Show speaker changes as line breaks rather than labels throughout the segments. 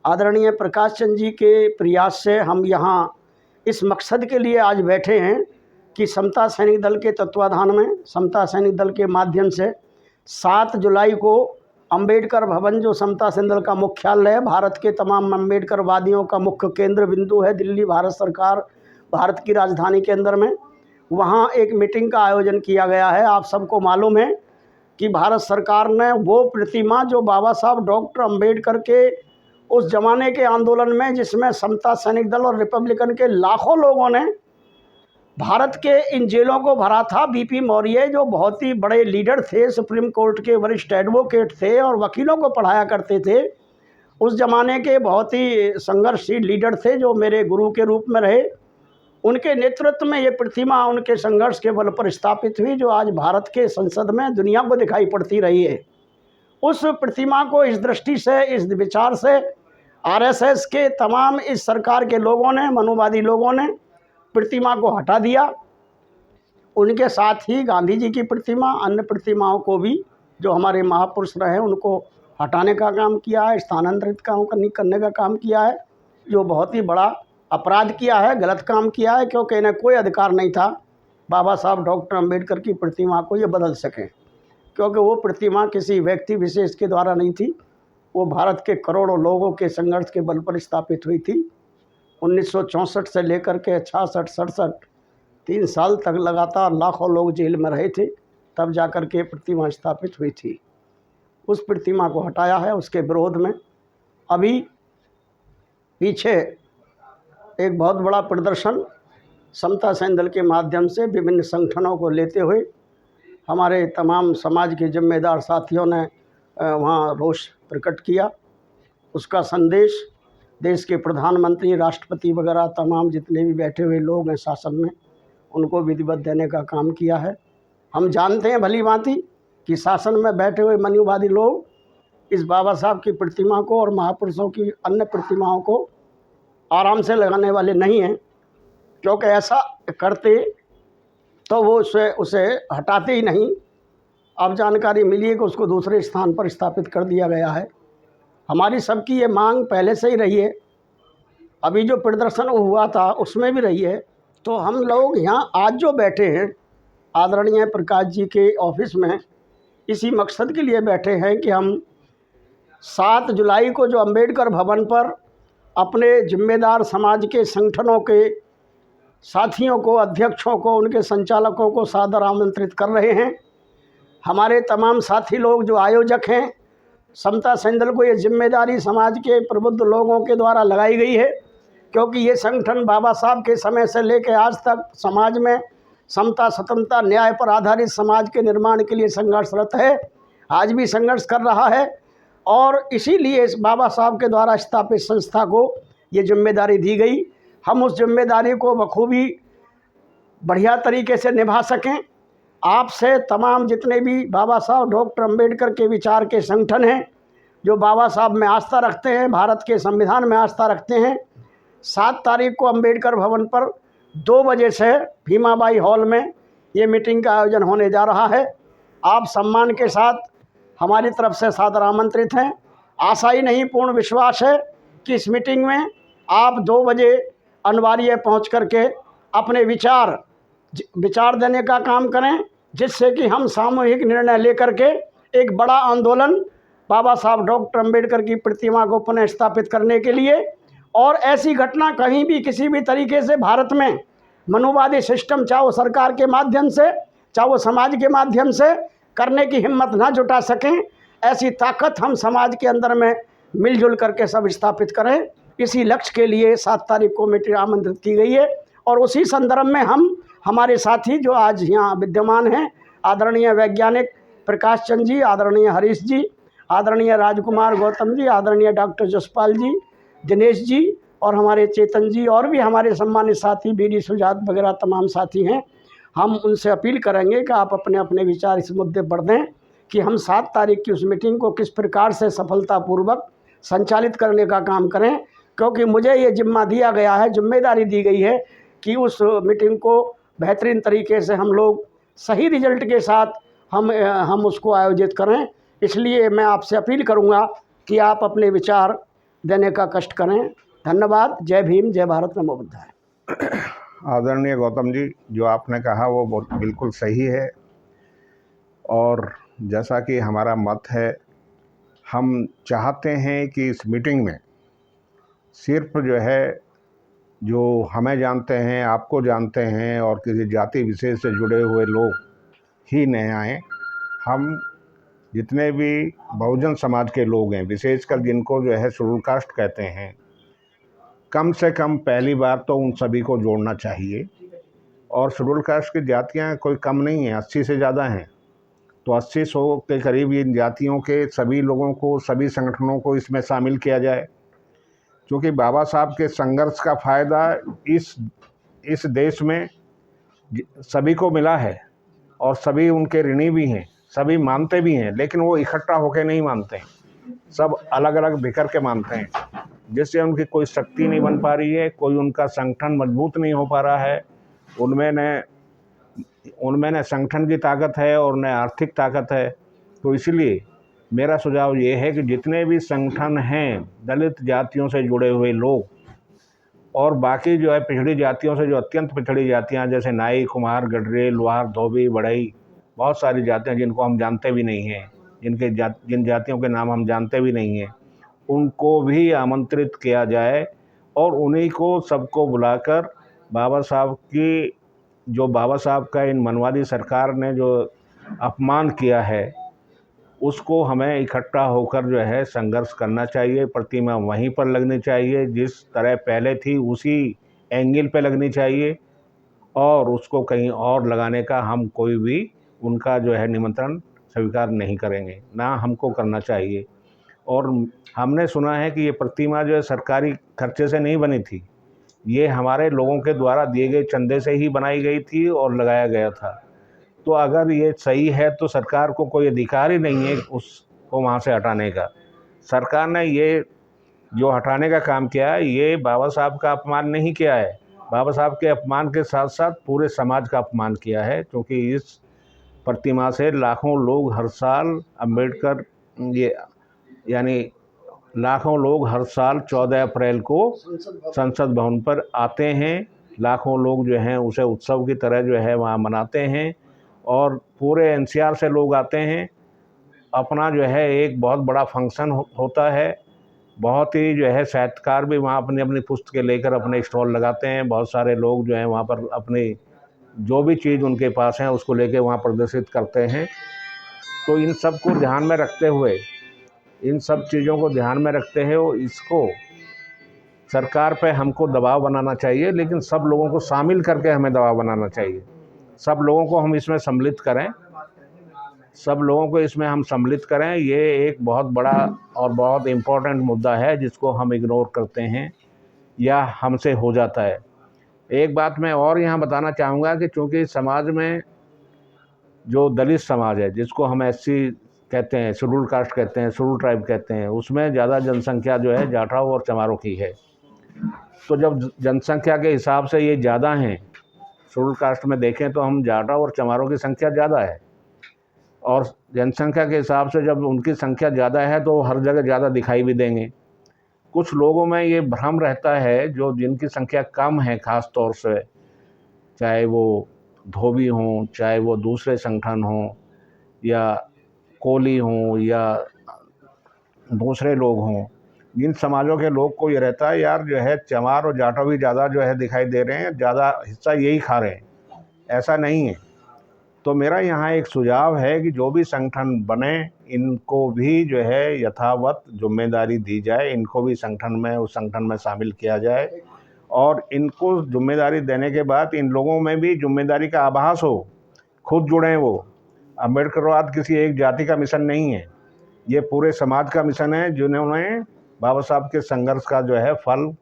आदरणीय प्रकाश चंद जी के प्रयास से हम यहाँ इस मकसद के लिए आज बैठे हैं कि समता सैनिक दल के तत्वाधान में, समता सैनिक दल के माध्यम से 7 जुलाई को अंबेडकर भवन, जो समता सैनिक दल का मुख्यालय है, भारत के तमाम अंबेडकरवादियों का मुख्य केंद्र बिंदु है, दिल्ली भारत सरकार, भारत की राजधानी के अंदर में, वहाँ एक मीटिंग का आयोजन किया गया है। आप सबको मालूम है कि भारत सरकार ने वो प्रतिमा जो बाबा साहब डॉक्टर अंबेडकर के उस जमाने के आंदोलन में, जिसमें समता सैनिक दल और रिपब्लिकन के लाखों लोगों ने भारत के इन जेलों को भरा था। बीपी मौर्य जो बहुत ही बड़े लीडर थे, सुप्रीम कोर्ट के वरिष्ठ एडवोकेट थे और वकीलों को पढ़ाया करते थे, उस जमाने के बहुत ही संघर्षशील लीडर थे जो मेरे गुरु के रूप में रहे। उनके नेतृत्व में ये प्रतिमा उनके संघर्ष के बल पर स्थापित हुई, जो आज भारत के संसद में दुनिया को दिखाई पड़ती रही है। उस प्रतिमा को इस दृष्टि से, इस विचार से आरएसएस के तमाम इस सरकार के लोगों ने, मनुवादी लोगों ने प्रतिमा को हटा दिया। उनके साथ ही गांधी जी की प्रतिमा, अन्य प्रतिमाओं को भी जो हमारे महापुरुष रहे उनको हटाने का काम किया है, स्थानांतरित करने का काम किया है, जो बहुत ही बड़ा अपराध किया है, गलत काम किया है, क्योंकि इन्हें कोई अधिकार नहीं था बाबा साहब डॉक्टर अंबेडकर की प्रतिमा को ये बदल सकें, क्योंकि वो प्रतिमा किसी व्यक्ति विशेष के द्वारा नहीं थी, वो भारत के करोड़ों लोगों के संघर्ष के बल पर स्थापित हुई थी। 1964 से लेकर के 66-67 3 साल तक लगातार लाखों लोग जेल में रहे थे, तब जाकर के प्रतिमा स्थापित हुई थी। उस प्रतिमा को हटाया है। उसके विरोध में अभी पीछे एक बहुत बड़ा प्रदर्शन समता सैनिक दल के माध्यम से विभिन्न संगठनों को लेते हुए हमारे तमाम समाज के जिम्मेदार साथियों ने वहाँ रोष प्रकट किया। उसका संदेश देश के प्रधानमंत्री, राष्ट्रपति वगैरह तमाम जितने भी बैठे हुए लोग हैं शासन में, उनको विधिवत देने का काम किया है। हम जानते हैं भली भांति कि शासन में बैठे हुए मनुवादी लोग इस बाबा साहब की प्रतिमा को और महापुरुषों की अन्य प्रतिमाओं को आराम से लगाने वाले नहीं हैं, क्योंकि ऐसा करते तो वो उसे हटाते ही नहीं। अब जानकारी मिली है कि उसको दूसरे स्थान पर स्थापित कर दिया गया है। हमारी सबकी ये मांग पहले से ही रही है, अभी जो प्रदर्शन हुआ था उसमें भी रही है। तो हम लोग यहाँ आज जो बैठे हैं आदरणीय प्रकाश जी के ऑफिस में, इसी मकसद के लिए बैठे हैं कि हम 7 जुलाई को जो अंबेडकर भवन पर अपने जिम्मेदार समाज के संगठनों के साथियों को, अध्यक्षों को, उनके संचालकों को सादर आमंत्रित कर रहे हैं। हमारे तमाम साथी लोग जो आयोजक हैं, समता सैनिक दल को ये जिम्मेदारी समाज के प्रबुद्ध लोगों के द्वारा लगाई गई है, क्योंकि ये संगठन बाबा साहब के समय से लेकर आज तक समाज में समता, स्वतंत्रता, न्याय पर आधारित समाज के निर्माण के लिए संघर्षरत है, आज भी संघर्ष कर रहा है। और इसीलिए इस बाबा साहब के द्वारा स्थापित संस्था को ये जिम्मेदारी दी गई। हम उस जिम्मेदारी को बखूबी बढ़िया तरीके से निभा सकें। आपसे तमाम जितने भी बाबा साहब डॉक्टर अंबेडकर के विचार के संगठन हैं, जो बाबा साहब में आस्था रखते हैं, भारत के संविधान में आस्था रखते हैं, 7 तारीख को अंबेडकर भवन पर 2 बजे से भीमाबाई हॉल में ये मीटिंग का आयोजन होने जा रहा है। आप सम्मान के साथ हमारी तरफ से सादर आमंत्रित हैं। आशा ही नहीं, पूर्ण विश्वास है कि इस मीटिंग में आप 2 बजे अनिवार्य पहुँच करके अपने विचार देने का काम करें, जिससे कि हम सामूहिक निर्णय लेकर के एक बड़ा आंदोलन बाबा साहब डॉक्टर अंबेडकर की प्रतिमा को पुनः स्थापित करने के लिए, और ऐसी घटना कहीं भी किसी भी तरीके से भारत में मनुवादी सिस्टम, चाहे वो सरकार के माध्यम से, चाहे वो समाज के माध्यम से, करने की हिम्मत ना जुटा सकें, ऐसी ताकत हम समाज के अंदर में मिलजुल करके सब स्थापित करें। इसी लक्ष्य के लिए 7 तारीख को मीटिंग आमंत्रित की गई है। और उसी संदर्भ में हम, हमारे साथी जो आज यहाँ विद्यमान हैं, आदरणीय वैज्ञानिक प्रकाश चंद जी, आदरणीय हरीश जी, आदरणीय राजकुमार गौतम जी, आदरणीय डॉक्टर जसपाल जी, दिनेश जी और हमारे चेतन जी, और भी हमारे सम्मानित साथी बीडी सुजात वगैरह तमाम साथी हैं, हम उनसे अपील करेंगे कि आप अपने अपने विचार इस मुद्दे पर दें कि हम 7 तारीख की उस मीटिंग को किस प्रकार से सफलतापूर्वक संचालित करने का काम करें, क्योंकि मुझे ये जिम्मा दिया गया है, जिम्मेदारी दी गई है कि उस मीटिंग को बेहतरीन तरीके से हम लोग सही रिजल्ट के साथ हम उसको आयोजित करें। इसलिए मैं आपसे अपील करूंगा कि आप अपने विचार देने का कष्ट करें। धन्यवाद। जय भीम, जय भारत, नमो बुद्धाय।
आदरणीय गौतम जी, जो आपने कहा वो बहुत बिल्कुल सही है। और जैसा कि हमारा मत है, हम चाहते हैं कि इस मीटिंग में सिर्फ जो है, जो हमें जानते हैं, आपको जानते हैं और किसी जाति विशेष से जुड़े हुए लोग ही नहीं आए। हम जितने भी बहुजन समाज के लोग हैं, विशेषकर जिनको जो है शेड्यूल कास्ट कहते हैं, कम से कम पहली बार तो उन सभी को जोड़ना चाहिए। और शेड्यूल कास्ट की जातियाँ कोई कम नहीं है, 80 से ज़्यादा हैं। तो 80-100 के करीब इन जातियों के सभी लोगों को, सभी संगठनों को इसमें शामिल किया जाए, क्योंकि बाबा साहब के संघर्ष का फ़ायदा इस देश में सभी को मिला है और सभी उनके ऋणी भी हैं, सभी मानते भी हैं, लेकिन वो इकट्ठा होकर नहीं मानते हैं, सब अलग अलग बिखर के मानते हैं, जिससे उनकी कोई शक्ति नहीं बन पा रही है, कोई उनका संगठन मजबूत नहीं हो पा रहा है। उनमें न संगठन की ताकत है और न आर्थिक ताकत है। तो इसलिए मेरा सुझाव ये है कि जितने भी संगठन हैं, दलित जातियों से जुड़े हुए लोग और बाकी जो है पिछड़ी जातियों से, जो अत्यंत पिछड़ी जातियां जैसे नाई, कुम्हार, गडरे, लोहार, धोबी, बढ़ई, बहुत सारी जातियां जिनको हम जानते भी नहीं हैं, जिन जातियों के नाम हम जानते भी नहीं हैं, उनको भी आमंत्रित किया जाए और उन्हीं को सबको बुलाकर बाबा साहब का इन मनवादी सरकार ने जो अपमान किया है, उसको हमें इकट्ठा होकर जो है संघर्ष करना चाहिए। प्रतिमा वहीं पर लगनी चाहिए, जिस तरह पहले थी उसी एंगल पे लगनी चाहिए, और उसको कहीं और लगाने का हम कोई भी उनका जो है निमंत्रण स्वीकार नहीं करेंगे, ना हमको करना चाहिए। और हमने सुना है कि ये प्रतिमा जो है सरकारी खर्चे से नहीं बनी थी, ये हमारे लोगों के द्वारा दिए गए चंदे से ही बनाई गई थी और लगाया गया था। तो अगर ये सही है तो सरकार को कोई अधिकार ही नहीं है उसको वहाँ से हटाने का। सरकार ने ये जो हटाने का काम किया है, ये बाबा साहब का अपमान नहीं किया है, बाबा साहब के अपमान के साथ साथ पूरे समाज का अपमान किया है, क्योंकि इस प्रतिमा से लाखों लोग हर साल लाखों लोग हर साल 14 अप्रैल को संसद भवन पर आते हैं। लाखों लोग जो हैं उसे उत्सव की तरह जो है वहाँ मनाते हैं और पूरे एनसीआर से लोग आते हैं। अपना जो है एक बहुत बड़ा फंक्शन होता है, बहुत ही जो है साहित्यकार भी वहाँ अपनी अपनी पुस्तकें लेकर अपने स्टॉल लगाते हैं। बहुत सारे लोग जो हैं वहाँ पर अपनी जो भी चीज़ उनके पास है उसको लेके वहाँ प्रदर्शित करते हैं। तो इन सब को ध्यान में रखते हुए, इन सब चीज़ों को ध्यान में रखते हुए इसको सरकार पे हमको दबाव बनाना चाहिए, लेकिन सब लोगों को शामिल करके हमें दबाव बनाना चाहिए। सब लोगों को हम इसमें सम्मिलित करें, सब लोगों को इसमें हम सम्मिलित करें। ये एक बहुत बड़ा और बहुत इम्पोर्टेंट मुद्दा है जिसको हम इग्नोर करते हैं या हमसे हो जाता है। एक बात मैं और यहाँ बताना चाहूँगा कि चूँकि समाज में जो दलित समाज है, जिसको हम एससी कहते हैं, शेड्यूल कास्ट कहते हैं, शेड्यूल ट्राइब कहते हैं, उसमें ज़्यादा जनसंख्या जो है जाटों और चमारों की है। तो जब जनसंख्या के हिसाब से ये ज़्यादा हैं, शेड्यूल कास्ट में देखें तो हम जाटों और चमारों की संख्या ज़्यादा है, और जनसंख्या के हिसाब से जब उनकी संख्या ज़्यादा है तो हर जगह ज़्यादा दिखाई भी देंगे। कुछ लोगों में ये भ्रम रहता है, जो जिनकी संख्या कम है, ख़ास तौर से चाहे वो धोबी हों, चाहे वो दूसरे संगठन हों, या कोली हों, या दूसरे लोग हों, जिन समाजों के लोग को ये रहता है यार जो है चमार और जाटो भी ज़्यादा जो है दिखाई दे रहे हैं, ज़्यादा हिस्सा यही खा रहे हैं। ऐसा नहीं है। तो मेरा यहाँ एक सुझाव है कि जो भी संगठन बने, इनको भी जो है यथावत जिम्मेदारी दी जाए, इनको भी उस संगठन में शामिल किया जाए, और इनको जिम्मेदारी देने के बाद इन लोगों में भी जिम्मेदारी का आभास हो, खुद जुड़ें। वो अम्बेडकरवाद किसी एक जाति का मिशन नहीं है, ये पूरे समाज का मिशन है, जिन्होंने बाबा साहब के संघर्ष का जो है फल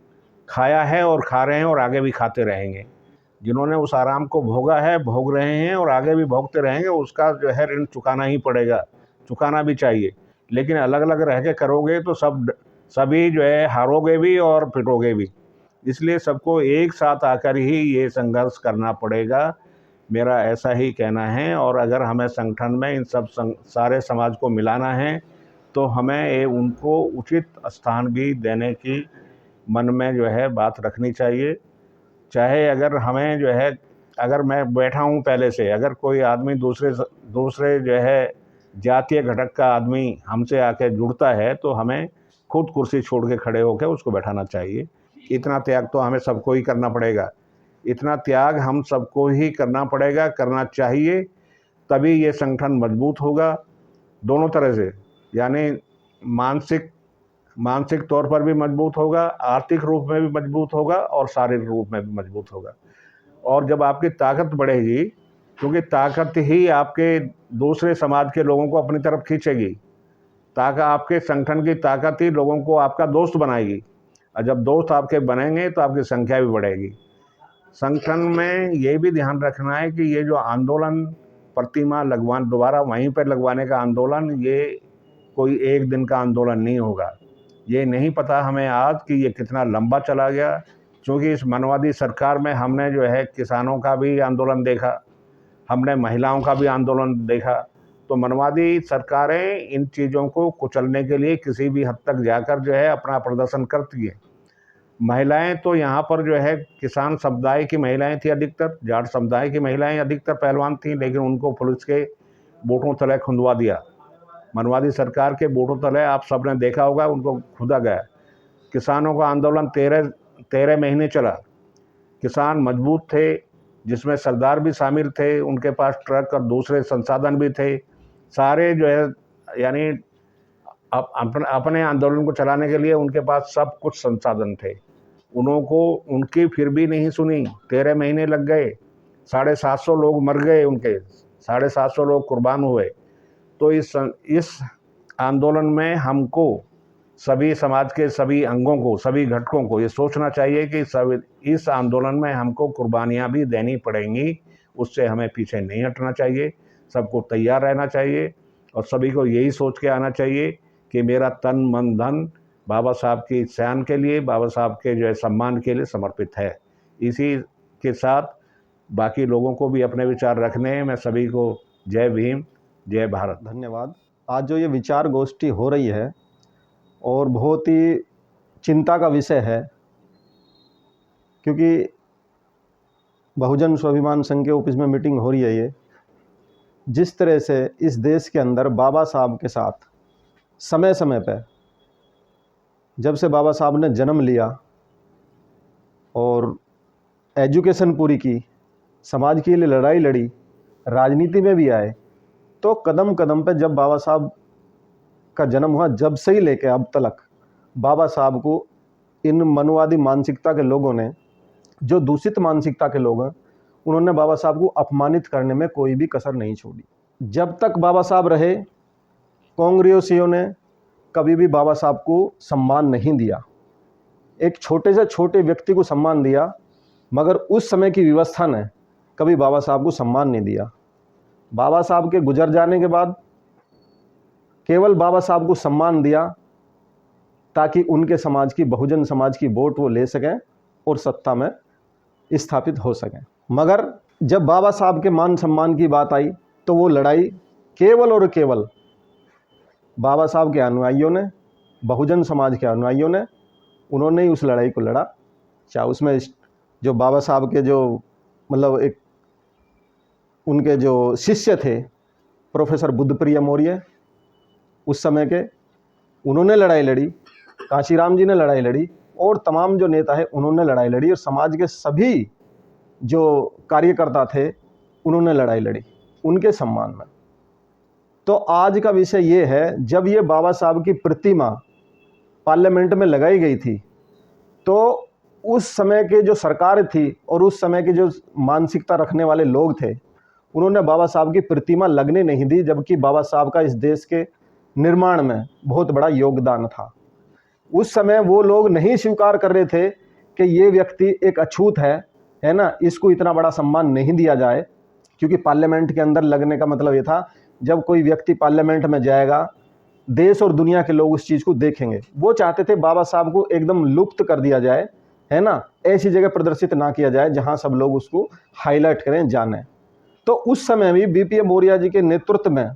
खाया है और खा रहे हैं और आगे भी खाते रहेंगे। जिन्होंने उस आराम को भोगा है, भोग रहे हैं और आगे भी भोगते रहेंगे, उसका जो है ऋण चुकाना ही पड़ेगा, चुकाना भी चाहिए। लेकिन अलग अलग रह के करोगे तो सभी जो है हारोगे भी और पिटोगे भी। इसलिए सबको एक साथ आकर ही ये संघर्ष करना पड़ेगा, मेरा ऐसा ही कहना है। और अगर हमें संगठन में इन सब सारे समाज को मिलाना है तो हमें उनको उचित स्थान भी देने की मन में जो है बात रखनी चाहिए। चाहे अगर हमें जो है, अगर मैं बैठा हूँ पहले से, अगर कोई आदमी दूसरे जो है जातीय घटक का आदमी हमसे आके जुड़ता है तो हमें खुद कुर्सी छोड़ के खड़े होकर उसको बैठाना चाहिए। इतना त्याग तो हमें सबको ही करना पड़ेगा, इतना त्याग हम सबको ही करना पड़ेगा, करना चाहिए, तभी ये संगठन मजबूत होगा दोनों तरह से। यानी मानसिक तौर पर भी मजबूत होगा, आर्थिक रूप में भी मजबूत होगा और शारीरिक रूप में भी मजबूत होगा। और जब आपकी ताकत बढ़ेगी, क्योंकि ताकत ही आपके दूसरे समाज के लोगों को अपनी तरफ खींचेगी, आपके संगठन की ताकत ही लोगों को आपका दोस्त बनाएगी, और जब दोस्त आपके बनेंगे तो आपकी संख्या भी बढ़ेगी। संगठन में ये भी ध्यान रखना है कि ये जो आंदोलन प्रतिमा दोबारा वहीं पर लगवाने का आंदोलन, ये कोई एक दिन का आंदोलन नहीं होगा। ये नहीं पता हमें आज कि ये कितना लंबा चला गया, क्योंकि इस मनवादी सरकार में हमने जो है किसानों का भी आंदोलन देखा, हमने महिलाओं का भी आंदोलन देखा। तो मनवादी सरकारें इन चीज़ों को कुचलने के लिए किसी भी हद तक जाकर जो है अपना प्रदर्शन करती है। महिलाएं तो यहाँ पर जो है किसान समुदाय की महिलाएं थी अधिकतर, जाट समुदाय की महिलाएं अधिकतर पहलवान थीं, लेकिन उनको पुलिस के बूटों तले खुंदवा दिया। मनवादी सरकार के बूटों तले आप सब ने देखा होगा, उनको खुदा गया। किसानों का आंदोलन 13 महीने चला। किसान मजबूत थे, जिसमें सरदार भी शामिल थे, उनके पास ट्रक और दूसरे संसाधन भी थे, सारे जो है यानी अपने आंदोलन को चलाने के लिए उनके पास सब कुछ संसाधन थे। उनकी फिर भी नहीं सुनी, 13 महीने लग गए, 750 लोग मर गए, उनके 750 लोग कुर्बान हुए। तो इस आंदोलन में हमको सभी समाज के सभी अंगों को, सभी घटकों को ये सोचना चाहिए कि इस आंदोलन में हमको कुर्बानियाँ भी देनी पड़ेंगी, उससे हमें पीछे नहीं हटना चाहिए, सबको तैयार रहना चाहिए और सभी को यही सोच के आना चाहिए कि मेरा तन मन धन बाबा साहब की शान के लिए, बाबा साहब के जो है सम्मान के लिए समर्पित है। इसी के साथ बाकी लोगों को भी अपने विचार रखने हैं। मैं सभी को जय भीम, जय भारत।
धन्यवाद। आज जो ये विचार गोष्ठी हो रही है और बहुत ही चिंता का विषय है, क्योंकि बहुजन स्वाभिमान संघ के ऑफिस में मीटिंग हो रही है। ये जिस तरह से इस देश के अंदर बाबा साहब के साथ समय समय पर, जब से बाबा साहब ने जन्म लिया और एजुकेशन पूरी की, समाज के लिए लड़ाई लड़ी, राजनीति में भी आए, तो कदम कदम पे जब बाबा साहब का जन्म हुआ, जब से ही लेके अब तक बाबा साहब को इन मनवादी मानसिकता के लोगों ने, जो दूषित मानसिकता के लोग हैं, उन्होंने बाबा साहब को अपमानित करने में कोई भी कसर नहीं छोड़ी। जब तक बाबा साहब रहे, कांग्रेसियों ने कभी भी बाबा साहब को सम्मान नहीं दिया। एक छोटे से छोटे व्यक्ति को सम्मान दिया, मगर उस समय की व्यवस्था ने कभी बाबा साहब को सम्मान नहीं दिया। बाबा साहब के गुजर जाने के बाद केवल बाबा साहब को सम्मान दिया ताकि उनके समाज की, बहुजन समाज की वोट वो ले सकें और सत्ता में स्थापित हो सकें। मगर जब बाबा साहब के मान सम्मान की बात आई तो वो लड़ाई केवल और केवल बाबा साहब के अनुयायियों ने, बहुजन समाज के अनुयायियों ने, उन्होंने ही उस लड़ाई को लड़ा। चाहे उसमें जो बाबा साहब के जो मतलब एक उनके जो शिष्य थे प्रोफेसर बुद्धप्रिया मौर्य, उस समय के, उन्होंने लड़ाई लड़ी, कांशीराम जी ने लड़ाई लड़ी और तमाम जो नेता है उन्होंने लड़ाई लड़ी, और समाज के सभी जो कार्यकर्ता थे उन्होंने लड़ाई लड़ी उनके सम्मान में। तो आज का विषय ये है, जब ये बाबा साहब की प्रतिमा पार्लियामेंट में लगाई गई थी तो उस समय के जो सरकार थी और उस समय के जो मानसिकता रखने वाले लोग थे, उन्होंने बाबा साहब की प्रतिमा लगने नहीं दी, जबकि बाबा साहब का इस देश के निर्माण में बहुत बड़ा योगदान था। उस समय वो लोग नहीं स्वीकार कर रहे थे कि ये व्यक्ति एक अछूत है ना, इसको इतना बड़ा सम्मान नहीं दिया जाए, क्योंकि पार्लियामेंट के अंदर लगने का मतलब ये था, जब कोई व्यक्ति पार्लियामेंट में जाएगा, देश और दुनिया के लोग उस चीज़ को देखेंगे। वो चाहते थे बाबा साहब को एकदम लुप्त कर दिया जाए, है ना, ऐसी जगह प्रदर्शित ना किया जाए जहां सब लोग उसको हाईलाइट करें, जाने। तो उस समय भी बीपीए मौर्य जी के नेतृत्व में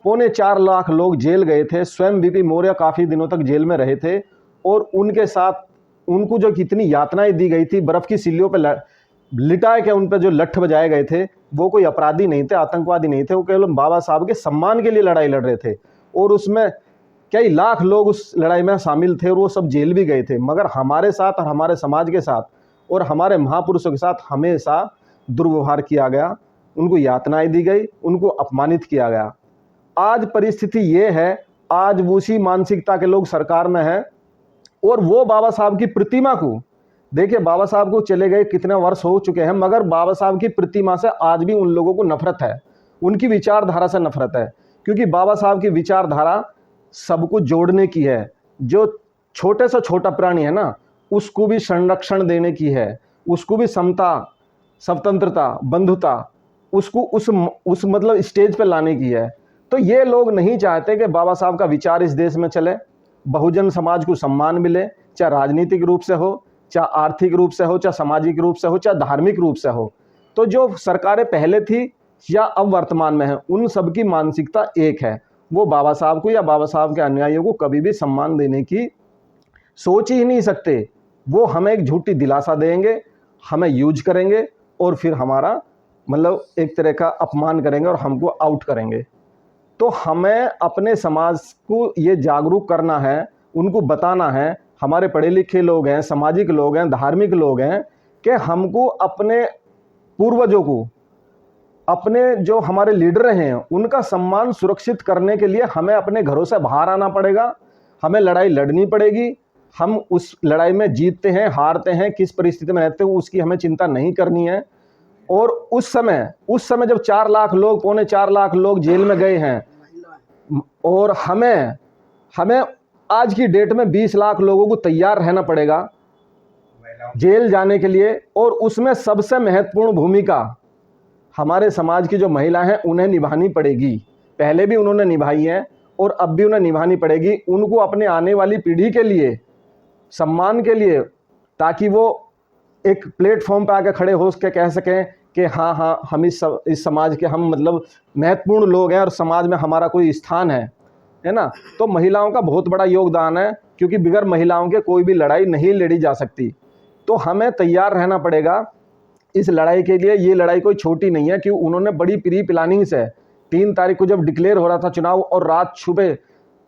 4.25 लाख लोग जेल गए थे। स्वयं बीपी मौर्य काफ़ी दिनों तक जेल में रहे थे और उनके साथ उनको जो कितनी यातनाएं दी गई थी, बर्फ़ की सिल्लियों पे लिटाए के उन पर जो लठ बजाए गए थे, वो कोई अपराधी नहीं थे, आतंकवादी नहीं थे, वो केवल बाबा साहब के सम्मान के लिए लड़ाई लड़ रहे थे। और उसमें कई लाख लोग उस लड़ाई में शामिल थे और वो सब जेल भी गए थे। मगर हमारे साथ और हमारे समाज के साथ और हमारे महापुरुषों के साथ हमेशा दुर्व्यवहार किया गया, उनको यातनाएं दी गई, उनको अपमानित किया गया। आज परिस्थिति ये है, आज उसी मानसिकता के लोग सरकार में हैं और वो बाबा साहब की प्रतिमा को देखिए, बाबा साहब को चले गए कितने वर्ष हो चुके हैं, मगर बाबा साहब की प्रतिमा से आज भी उन लोगों को नफरत है, उनकी विचारधारा से नफरत है। क्योंकि बाबा साहब की विचारधारा सबको जोड़ने की है। जो छोटे से छोटा प्राणी है ना, उसको भी संरक्षण देने की है, उसको भी समता, स्वतंत्रता, बंधुता, उसको उस मतलब स्टेज पे लाने की है। तो ये लोग नहीं चाहते कि बाबा साहब का विचार इस देश में चले, बहुजन समाज को सम्मान मिले, चाहे राजनीतिक रूप से हो, चाहे आर्थिक रूप से हो, चाहे सामाजिक रूप से हो, चाहे धार्मिक रूप से हो। तो जो सरकारें पहले थी या अब वर्तमान में है, उन सब की मानसिकता एक है, वो बाबा साहब को या बाबा साहब के अनुयायियों को कभी भी सम्मान देने की सोच ही नहीं सकते। वो हमें एक झूठी दिलासा देंगे, हमें यूज करेंगे और फिर हमारा मतलब एक तरह का अपमान करेंगे और हमको आउट करेंगे। तो हमें अपने समाज को ये जागरूक करना है, उनको बताना है, हमारे पढ़े लिखे लोग हैं, सामाजिक लोग हैं, धार्मिक लोग हैं, कि हमको अपने पूर्वजों को, अपने जो हमारे लीडर हैं, उनका सम्मान सुरक्षित करने के लिए हमें अपने घरों से बाहर आना पड़ेगा, हमें लड़ाई लड़नी पड़ेगी। हम उस लड़ाई में जीतते हैं, हारते हैं, किस परिस्थिति में रहते हैं, उसकी हमें चिंता नहीं करनी है। और उस समय जब 4 लाख लोग, 4.25 लाख लोग जेल में गए हैं और हमें आज की डेट में 20 लाख लोगों को तैयार रहना पड़ेगा जेल जाने के लिए। और उसमें सबसे महत्वपूर्ण भूमिका हमारे समाज की जो महिला हैं उन्हें निभानी पड़ेगी। पहले भी उन्होंने निभाई है और अब भी उन्हें निभानी पड़ेगी। उनको अपने आने वाली पीढ़ी के लिए, सम्मान के लिए, ताकि वो एक प्लेटफॉर्म पे आकर खड़े हो के कह सकें कि हाँ हम इस समाज के हम मतलब महत्वपूर्ण लोग हैं और समाज में हमारा कोई स्थान है ना। तो महिलाओं का बहुत बड़ा योगदान है, क्योंकि बगैर महिलाओं के कोई भी लड़ाई नहीं लड़ी जा सकती। तो हमें तैयार रहना पड़ेगा इस लड़ाई के लिए। ये लड़ाई कोई छोटी नहीं है, कि उन्होंने बड़ी प्री प्लानिंग से 3 तारीख को जब डिक्लेयर हो रहा था चुनाव और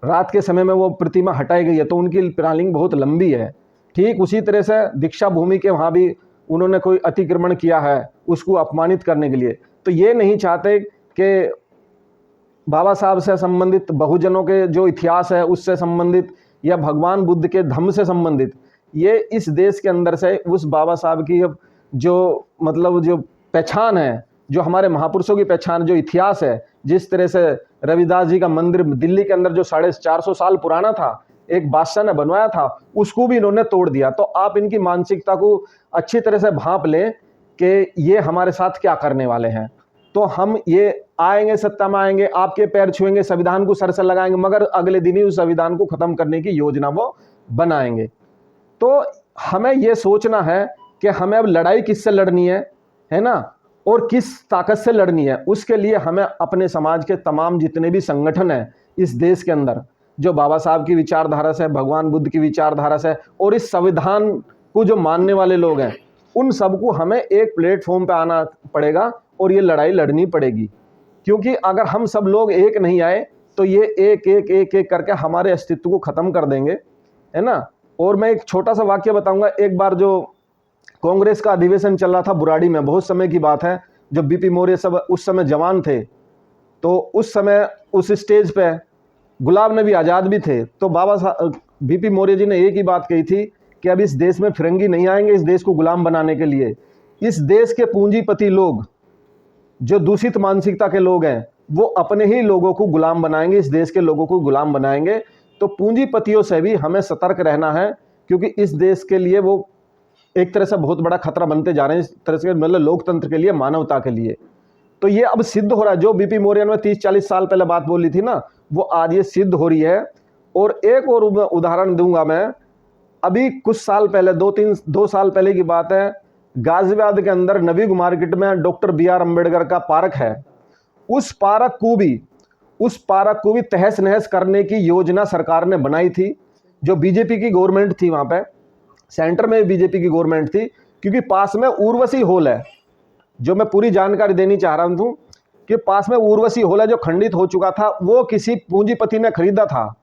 रात के समय में वो प्रतिमा हटाई गई है, तो उनकी प्लानिंग बहुत लंबी है। ठीक उसी तरह से दीक्षा भूमि के वहाँ भी उन्होंने कोई अतिक्रमण किया है, उसको अपमानित करने के लिए। तो ये नहीं चाहते कि बाबा साहब से संबंधित, बहुजनों के जो इतिहास है उससे संबंधित, या भगवान बुद्ध के धम्म से संबंधित, ये इस देश के अंदर से उस बाबा साहब की जो मतलब जो पहचान है, जो हमारे महापुरुषों की पहचान, जो इतिहास है, जिस तरह से रविदास जी का मंदिर दिल्ली के अंदर जो 450 साल पुराना था, एक बादशाह ने बनवाया था, उसको भी इन्होंने तोड़ दिया। तो आप इनकी मानसिकता को अच्छी तरह से भांप लें कि ये हमारे साथ क्या करने वाले हैं। तो हम ये आएंगे, सत्ता में आएंगे, आपके पैर छुएंगे, संविधान को सर से लगाएंगे, मगर अगले दिन ही उस संविधान को खत्म करने की योजना वो बनाएंगे। तो हमें ये सोचना है कि हमें अब लड़ाई किससे लड़नी है ना, और किस ताकत से लड़नी है। उसके लिए हमें अपने समाज के तमाम जितने भी संगठन हैं इस देश के अंदर, जो बाबा साहब की विचारधारा से, भगवान बुद्ध की विचारधारा से और इस संविधान को जो मानने वाले लोग हैं, उन सबको हमें एक प्लेटफॉर्म पे आना पड़ेगा और ये लड़ाई लड़नी पड़ेगी। क्योंकि अगर हम सब लोग एक नहीं आए तो ये एक करके हमारे अस्तित्व को ख़त्म कर देंगे, है ना। और मैं एक छोटा सा वाक्य बताऊंगा। एक बार जो कांग्रेस का अधिवेशन चल रहा था बुराड़ी में, बहुत समय की बात है, जब बीपी मौर्य सब उस समय जवान थे, तो उस समय उस स्टेज पे गुलाम नबी आज़ाद भी थे। तो बाबा साहब बीपी मौर्य जी ने एक ही बात कही थी कि अब इस देश में फिरंगी नहीं आएंगे इस देश को गुलाम बनाने के लिए। इस देश के पूंजीपति लोग, जो दूषित मानसिकता के लोग हैं, वो अपने ही लोगों को गुलाम बनाएंगे, इस देश के लोगों को गुलाम बनाएंगे। तो पूंजीपतियों से भी हमें सतर्क रहना है, क्योंकि इस देश के लिए वो एक तरह से बहुत बड़ा खतरा बनते जा रहे हैं, इस तरह से मतलब लोकतंत्र के लिए, मानवता के लिए। तो ये अब सिद्ध हो रहा है। जो बीपी मौर्य ने 30-40 साल पहले बात बोली थी ना, वो आज ये सिद्ध हो रही है। और एक और उदाहरण दूंगा मैं। अभी कुछ साल पहले, 2 साल पहले की बात है, गाजियाबाद के अंदर नवीग मार्केट में डॉक्टर BR अम्बेडकर का पार्क है। उस पार्क को भी उस पार्क को भी तहस नहस करने की योजना सरकार ने बनाई थी। जो बीजेपी की गवर्नमेंट थी वहाँ पे, सेंटर में बीजेपी की गवर्नमेंट थी, क्योंकि पास में उर्वशी हॉल है, जो मैं पूरी जानकारी देनी चाह रहा हूँ कि पास में उर्वशी हॉल है जो खंडित हो चुका था, वो किसी पूंजीपति ने खरीदा था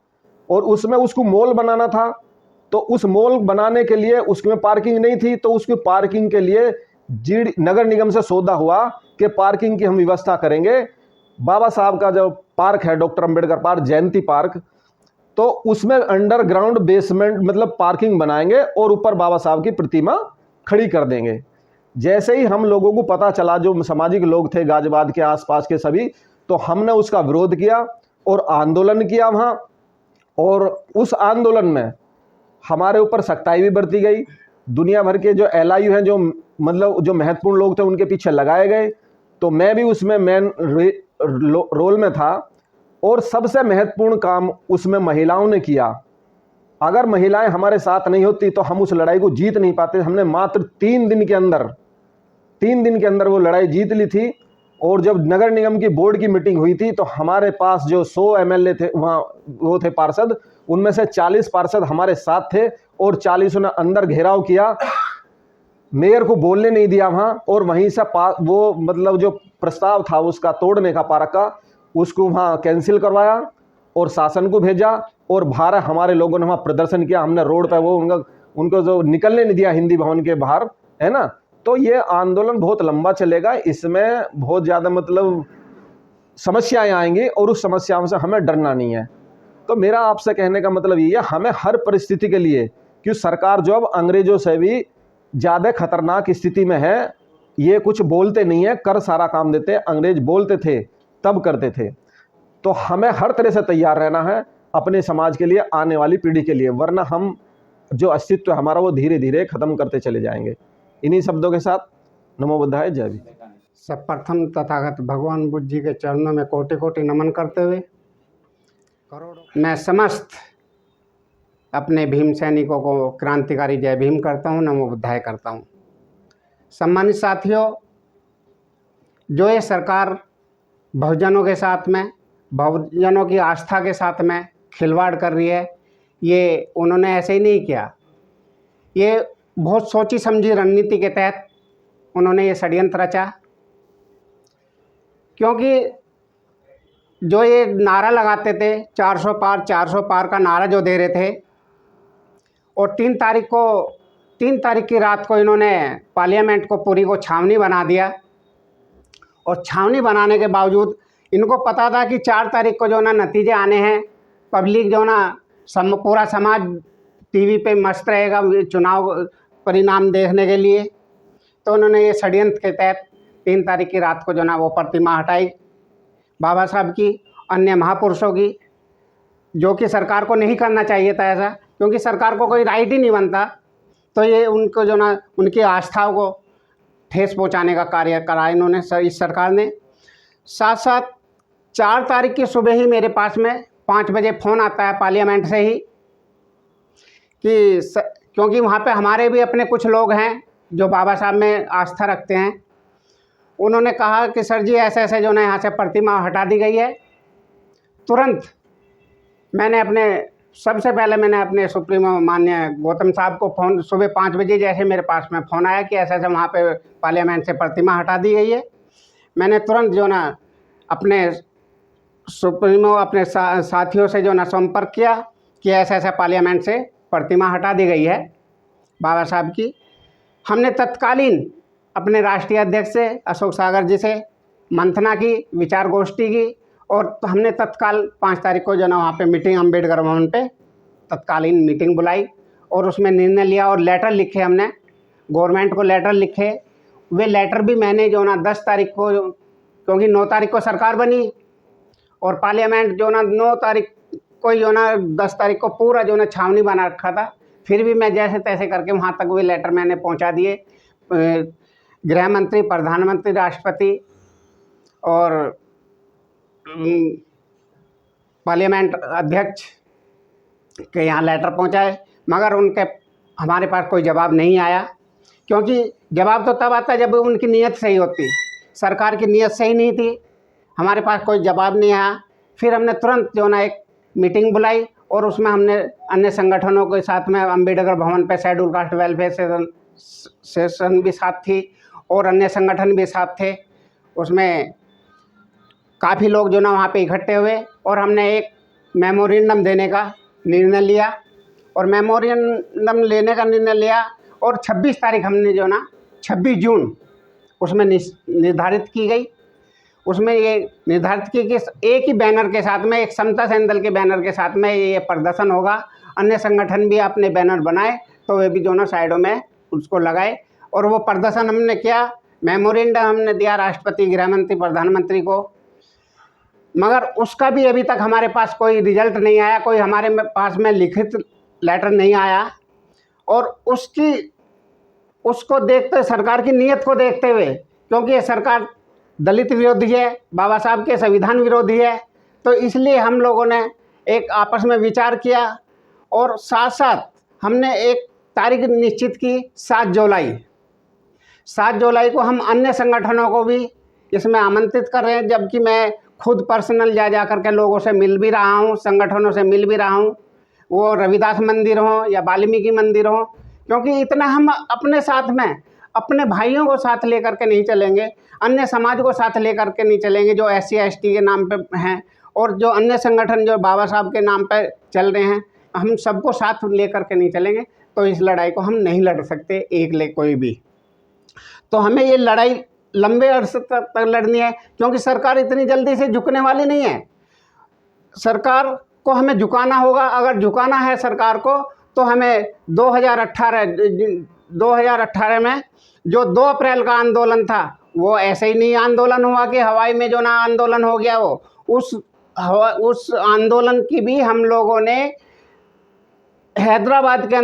और उसमें उसको मॉल बनाना था। तो उस मॉल बनाने के लिए उसमें पार्किंग नहीं थी, तो उसकी पार्किंग के लिए जीडी नगर निगम से सौदा हुआ कि पार्किंग की हम व्यवस्था करेंगे। बाबा साहब का जो पार्क है, डॉक्टर अंबेडकर पार्क, जयंती पार्क, तो उसमें अंडरग्राउंड बेसमेंट मतलब पार्किंग बनाएंगे और ऊपर बाबा साहब की प्रतिमा खड़ी कर देंगे। जैसे ही हम लोगों को पता चला, जो सामाजिक लोग थे गाजियाबाद के आसपास के सभी, तो हमने उसका विरोध किया और आंदोलन किया वहाँ। और उस आंदोलन में हमारे ऊपर सख्ताई भी बरती गई। दुनिया भर के जो LIU हैं, जो मतलब जो महत्वपूर्ण लोग थे, उनके पीछे लगाए गए। तो मैं भी उसमें मेन रोल में था और सबसे महत्वपूर्ण काम उसमें महिलाओं ने किया। अगर महिलाएं हमारे साथ नहीं होती तो हम उस लड़ाई को जीत नहीं पाते। हमने मात्र 3 दिन के अंदर वो लड़ाई जीत ली थी। और जब नगर निगम की बोर्ड की मीटिंग हुई थी तो हमारे पास जो 100 MLA थे वहाँ, वो थे पार्षद, उनमें से 40 पार्षद हमारे साथ थे और 40 ने अंदर घेराव किया, मेयर को बोलने नहीं दिया वहाँ। और वहीं से वो मतलब जो प्रस्ताव था उसका तोड़ने का पार्क का, उसको वहाँ कैंसिल करवाया और शासन को भेजा। और बाहर हमारे लोगों ने वहाँ प्रदर्शन किया। हमने रोड पे वो उनको जो निकलने नहीं दिया हिंदी भवन के बाहर, है ना। तो ये आंदोलन बहुत लंबा चलेगा, इसमें बहुत ज़्यादा मतलब समस्याएं आएंगी और उस समस्याओं से हमें डरना नहीं है। तो मेरा आपसे कहने का मतलब ये है, हमें हर परिस्थिति के लिए, कि सरकार जो अब अंग्रेजों से भी ज़्यादा खतरनाक स्थिति में है, ये कुछ बोलते नहीं है, कर सारा काम देते। अंग्रेज बोलते थे तब करते थे। तो हमें हर तरह से तैयार रहना है अपने समाज के लिए, आने वाली पीढ़ी के लिए, वरना हम जो अस्तित्व है हमारा वो धीरे धीरे खत्म करते चले जाएंगे। इन्हीं शब्दों के साथ नमो बुद्धाय, जय भीम।
सर्वप्रथम तथागत भगवान बुद्ध जी के चरणों में कोटि कोटि नमन करते हुए मैं समस्त अपने भीम सैनिकों को क्रांतिकारी जय भीम करता हूँ, नमो बुद्धाय करता हूँ। सम्मानित साथियों, जो ये सरकार बहुजनों के साथ में, बहुजनों की आस्था के साथ में खिलवाड़ कर रही है, ये उन्होंने ऐसे ही नहीं किया। ये बहुत सोची समझी रणनीति के तहत उन्होंने ये षड्यंत्र रचा। क्योंकि जो ये नारा लगाते थे 400 पार का नारा जो दे रहे थे, और 3 तारीख की रात को इन्होंने पार्लियामेंट को पूरी को छावनी बना दिया। और छावनी बनाने के बावजूद इनको पता था कि 4 तारीख को जो ना नतीजे आने हैं, पब्लिक जो ना पूरा समाज टीवी पे मस्त रहेगा चुनाव परिणाम देखने के लिए। तो उन्होंने ये षड्यंत्र के तहत 3 तारीख की रात को जो ना वो प्रतिमा हटाई बाबा साहब की, अन्य महापुरुषों की, जो कि सरकार को नहीं करना चाहिए था ऐसा, क्योंकि सरकार को कोई राइट ही नहीं बनता। तो ये उनको जो ना उनकी आस्थाओं को ठेस पहुंचाने का कार्य करा इन्होंने, इस सरकार ने। साथ साथ 4 तारीख की सुबह ही मेरे पास में 5 बजे फ़ोन आता है पार्लियामेंट से ही कि क्योंकि वहाँ पे हमारे भी अपने कुछ लोग हैं जो बाबा साहब में आस्था रखते हैं। उन्होंने कहा कि सर जी ऐसे ऐसे जो ना यहाँ से प्रतिमा हटा दी गई है। तुरंत सबसे पहले मैंने अपने सुप्रीमो माननीय गौतम साहब को फ़ोन, सुबह 5 बजे जैसे मेरे पास में फ़ोन आया कि ऐसे ऐसे वहाँ पे पार्लियामेंट से प्रतिमा हटा दी गई है, मैंने तुरंत जो ना अपने सुप्रीमो अपने साथियों से जो ना संपर्क किया कि ऐसे ऐसे पार्लियामेंट से प्रतिमा हटा दी गई है बाबा साहब की। हमने तत्कालीन अपने राष्ट्रीय अध्यक्ष से अशोक सागर जी से मंथना की, विचार गोष्ठी की, और हमने तत्काल 5 तारीख को जो ना वहाँ पे मीटिंग अम्बेडकर भवन पे तत्कालीन मीटिंग बुलाई और उसमें निर्णय लिया और लेटर लिखे, हमने गवर्नमेंट को लेटर लिखे। वे लेटर भी मैंने जो ना 10 तारीख को, क्योंकि 9 तारीख को सरकार बनी और पार्लियामेंट जो ना 9 तारीख को जो ना 10 तारीख को पूरा जो ना छावनी बना रखा था, फिर भी मैं जैसे तैसे करके वहाँ तक वे लेटर मैंने पहुँचा दिए। गृह मंत्री, प्रधानमंत्री, राष्ट्रपति और पार्लियामेंट अध्यक्ष के यहाँ लेटर पहुँचाए, मगर हमारे पास कोई जवाब नहीं आया। क्योंकि जवाब तो तब आता जब उनकी नीयत सही होती। सरकार की नीयत सही नहीं थी, हमारे पास कोई जवाब नहीं आया। फिर हमने तुरंत जो ना एक मीटिंग बुलाई और उसमें हमने अन्य संगठनों के साथ में अम्बेडकर भवन पे शेड्यूल कास्ट वेलफेयर सेशन भी साथ थी और अन्य संगठन भी साथ थे। उसमें काफ़ी लोग जो ना वहाँ पे इकट्ठे हुए और हमने एक मेमोरेंडम देने का निर्णय लिया और मेमोरेंडम लेने का निर्णय लिया और 26 तारीख हमने जो ना 26 जून उसमें निर्धारित की गई। उसमें ये निर्धारित की कि एक ही बैनर के साथ में, एक समता सैनिक दल के बैनर के साथ में ये प्रदर्शन होगा। अन्य संगठन भी अपने बैनर बनाए तो वे भी जो ना साइडों में उसको लगाए और वो प्रदर्शन हमने किया। मेमोरेंडम हमने दिया राष्ट्रपति, गृह मंत्री, प्रधानमंत्री को, मगर उसका भी अभी तक हमारे पास कोई रिजल्ट नहीं आया, कोई हमारे पास में लिखित लेटर नहीं आया। और उसको देखते, सरकार की नीयत को देखते हुए, क्योंकि ये सरकार दलित विरोधी है, बाबा साहब के संविधान विरोधी है, तो इसलिए हम लोगों ने एक आपस में विचार किया और साथ साथ हमने एक तारीख निश्चित की 7 जुलाई। 7 जुलाई को हम अन्य संगठनों को भी इसमें आमंत्रित कर रहे हैं, जबकि मैं खुद पर्सनल जा करके लोगों से मिल भी रहा हूँ, संगठनों से मिल भी रहा हूँ, वो रविदास मंदिर हो या वाल्मीकि मंदिर हो, क्योंकि इतना हम अपने साथ में अपने भाइयों को साथ लेकर के नहीं चलेंगे, अन्य समाज को साथ लेकर के नहीं चलेंगे जो SC ST के नाम पे हैं और जो अन्य संगठन जो बाबा साहब के नाम पे चल रहे हैं, हम सबको साथ लेकर के नहीं चलेंगे। तो इस लड़ाई को हम नहीं लड़ सकते एक कोई भी। तो हमें ये लड़ाई लंबे अरसे तक लड़नी है, क्योंकि सरकार इतनी जल्दी से झुकने वाली नहीं है। सरकार को हमें झुकाना होगा। अगर झुकाना है सरकार को तो हमें 2018 में जो 2 अप्रैल का आंदोलन था वो ऐसे ही नहीं आंदोलन हुआ कि हवाई में जो ना आंदोलन हो गया। वो उस आंदोलन की भी हम लोगों ने हैदराबाद के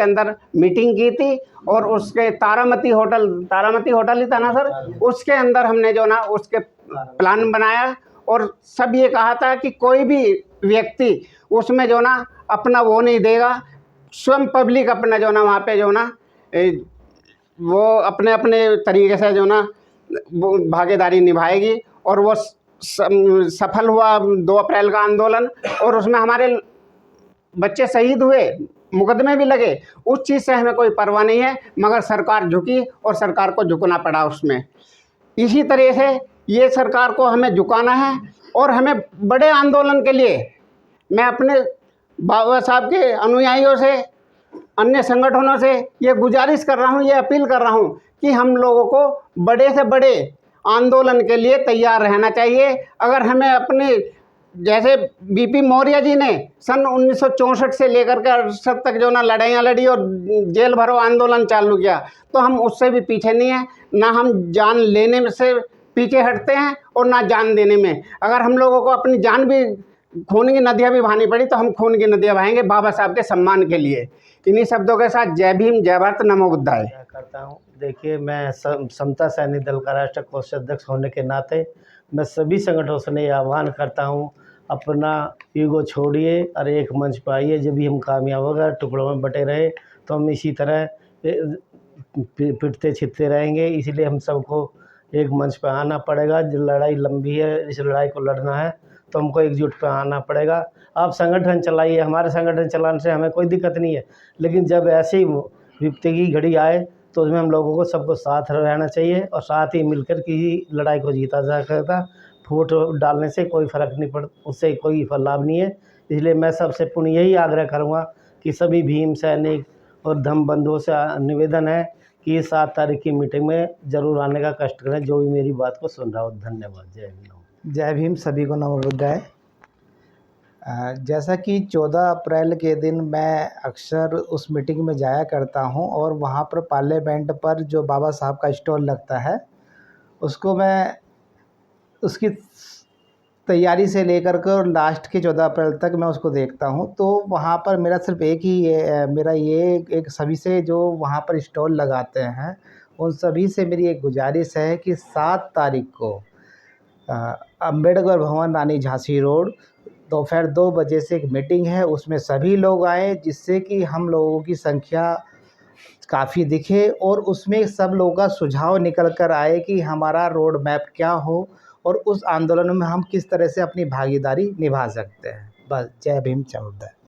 अंदर मीटिंग की थी और उसके तारामती होटल ही था ना सर, उसके अंदर हमने जो ना उसके प्लान बनाया और सब ये कहा था कि कोई भी व्यक्ति उसमें जो ना अपना वो नहीं देगा, स्वयं पब्लिक अपना जो ना वहाँ पे जो ना वो अपने अपने तरीके से जो ना वो भागीदारी निभाएगी। और वो सफल हुआ 2 अप्रैल का आंदोलन और उसमें हमारे बच्चे शहीद हुए, मुकदमे भी लगे। उस चीज़ से हमें कोई परवाह नहीं है, मगर सरकार झुकी और सरकार को झुकना पड़ा उसमें। इसी तरह से ये सरकार को हमें झुकाना है और हमें बड़े आंदोलन के लिए मैं अपने बाबा साहब के अनुयायियों से, अन्य संगठनों से ये गुजारिश कर रहा हूँ, ये अपील कर रहा हूँ कि हम लोगों को बड़े से बड़े आंदोलन के लिए तैयार रहना चाहिए। अगर हमें अपने जैसे BP मौर्य जी ने सन 1964 से लेकर के 68 तक जो ना लड़ाइयाँ लड़ी और जेल भरो आंदोलन चालू किया, तो हम उससे भी पीछे नहीं हैं। ना हम जान लेने में से पीछे हटते हैं और ना जान देने में। अगर हम लोगों को अपनी जान भी, खून की नदियाँ भी बहानी पड़ी तो हम खून की नदियाँ बहाएंगे बाबा साहब के सम्मान के लिए। इन्हीं शब्दों के साथ जय भीम, जय भारत, नमो बुद्धाय
करता हूँ। देखिए, मैं समता सैनिक दल का राष्ट्रीय कोषाध्यक्ष होने के नाते मैं सभी संगठनों से ये आह्वान करता हूँ, अपना ईगो छोड़िए और एक मंच पर आइए। जब भी हम कामयाब होगा, टुकड़ों में बटे रहे तो हम इसी तरह पिटते छिटते रहेंगे। इसलिए हम सबको एक मंच पर आना पड़ेगा। जो लड़ाई लंबी है, इस लड़ाई को लड़ना है तो हमको एकजुट पर आना पड़ेगा। आप संगठन चलाइए, हमारे संगठन चलाने से हमें कोई दिक्कत नहीं है, लेकिन जब ऐसी विपत्ति की घड़ी आए तो उसमें हम लोगों को सबको साथ रहना चाहिए और साथ ही मिलकर की लड़ाई को जीता जा सकता। फूट डालने से कोई फ़र्क नहीं पड़ता, उससे कोई लाभ नहीं है। इसलिए मैं सबसे पुनः यही आग्रह करूँगा कि सभी भीम सैनिक और धम्म बंधुओं से निवेदन है कि 7 तारीख की मीटिंग में ज़रूर आने का कष्ट करें, जो भी मेरी बात को सुन रहा हो। धन्यवाद। जय भीम।
जय भीम, सभी को नमो बुद्धाय। जैसा कि 14 अप्रैल के दिन मैं अक्सर उस मीटिंग में जाया करता हूं और वहां पर पार्लियामेंट पर जो बाबा साहब का स्टॉल लगता है उसको मैं उसकी तैयारी से लेकर के और लास्ट के 14 अप्रैल तक मैं उसको देखता हूं। तो वहां पर मेरा सिर्फ एक ही मेरा ये एक सभी से जो वहां पर स्टॉल लगाते हैं उन सभी से मेरी एक गुजारिश है कि 7 तारीख को अम्बेडकर भवन, रानी झांसी रोड, दोपहर 2 बजे से एक मीटिंग है, उसमें सभी लोग आए, जिससे कि हम लोगों की संख्या काफ़ी दिखे और उसमें सब लोगों का सुझाव निकल कर आए कि हमारा रोड मैप क्या हो और उस आंदोलन में हम किस तरह से अपनी भागीदारी निभा सकते हैं। बस जय भीम जय